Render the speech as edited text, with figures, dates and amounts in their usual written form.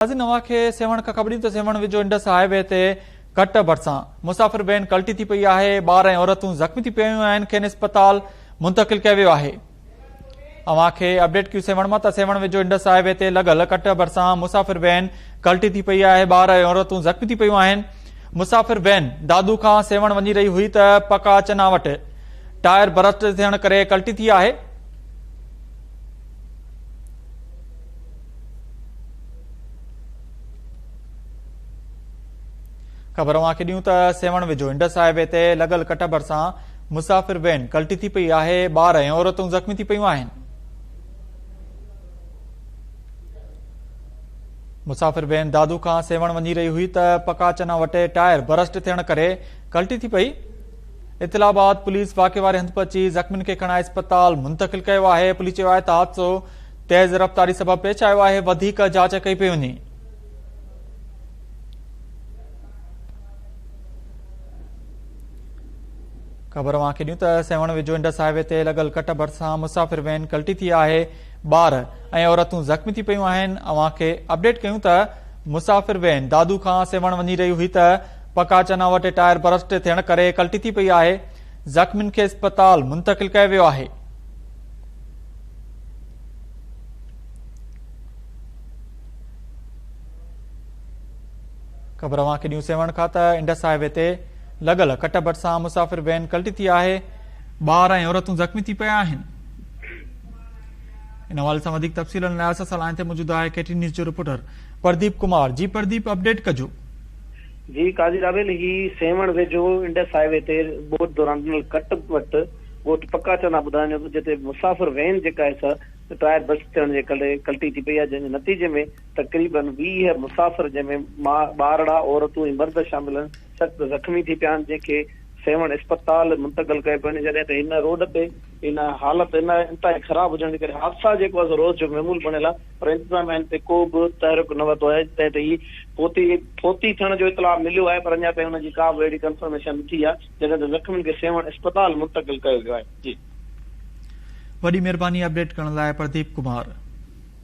नवा खे सेवण का ख़बर तो सेवण विचो इंडस हाईवे ते कट भरसा मुसाफ़िर वैन कल्टी थी पई है। 12 औरतूं ज़ख्मी थी पियूं आहिनि, खेनि अस्पताल मुंतकिल किया वियो आहे। अवां खे अपडेट कयूं सेवण मां त सेवण विचो इंडस हाईवे ते लॻल कट भरसा मुसाफ़िर वैन कल्टी थी पई है। 12 औरतूं ज़ख्मी थी पियूं आहिनि। मुसाफ़िर वैन दादू खां सेवण वञी रही हुई त पका चना वटि टायर बरस्ट थियण करे कल्टी थी आहे। खबर अवां खे ॾियूं त सेवण विझो इंडस हाईवे ते लॻल कट भरसां मुसाफ़िर वैन कल्टी थी पई आहे। 12 औरतूं ज़ख्मी थी पियूं आहिनि। मुसाफ़िर वैन दादू खां सेवण वञी रही हुई त पका चना वटि टायर बरस्ट थियण करे कल्टी थी पई। इतला बाद पुलिस वाक़े वारे हंधि पहुची ज़ख्मियुनि खे खणाए अस्पताल मुंतकिल कयो आहे। पुलिस चयो आहे त हादसो तेज़ रफ़्तारी सबबि पेश आयो आहे। वधीक जांच कई पई वञे। खबर अवां खे ॾियूं त सेवण विझो इंडस हाईवे ते लॻल कट भरसां मुसाफ़िर वैन कल्टी थी आहे। 12 औरतूं ज़ख्मी थी पियूं आहिनि। अवां खे अपडेट कयूं त मुसाफ़िर वैन दादू खां सेवण वञी रही हुई त पका चना वटि टायर बरस्ट थियण करे कल्टी थी पई आहे। ज़ख्मियुनि खे अस्पताल मुंतकिल कयो वियो आहे। खबर अवां खे ॾियूं सेवण खां त इंडस हाईवे ते लॻल कट भरसां मुसाफ़िर वैन कल्टी थी आहे। 12 औरतूं ज़ख्मी थी पिया आहिनि। इन हवाले सां वधीक तफ़सीलनि लाइ असां सां लाइन ते मौजूद आहे केटी न्यूज़ जो रिपोर्टर प्रदीप कुमार। जी प्रदीप, अपडेट कजो। जी काजी रावेल ही सेवण वेझो इंडस हाईवे ते बोट दौरान कट वटि बोट पक्का चना ॿुधाइनि जिते मुसाफ़िर वैन जेका आहे टायर बस्ट थियण जे करे कल्टी थी पई आहे, जंहिंजे नतीजे में तक़रीबन 20 मुसाफ़िर जंहिंमें ॿारड़ा औरतूं ऐं मर्द शामिल आहिनि सख़्तु ज़ख्मी थी पिया आहिनि, जंहिंखे सेवण अस्पताल मुंतकिल कयो पियो। जॾहिं त हिन रोड ते इन हालत इंतहाई ख़राब हुजण जे करे हादसा जेको आहे रोज़ जो महमूल बणियल आहे, पर इंतज़ाम आहिनि ते को बि तहरीक न वरितो आहे। तंहिं ते ही फोती थियण जो इतला मिलियो आहे, पर अञा ताईं हुनजी का बि अहिड़ी कंफर्मेशन न थी आहे। जॾहिं त ज़ख्मियुनि खे सेवण अस्पताल मुंतकिल कयो वियो आहे। जी, वॾी महिरबानी अपडेट करण लाइ प्रदीप कुमार।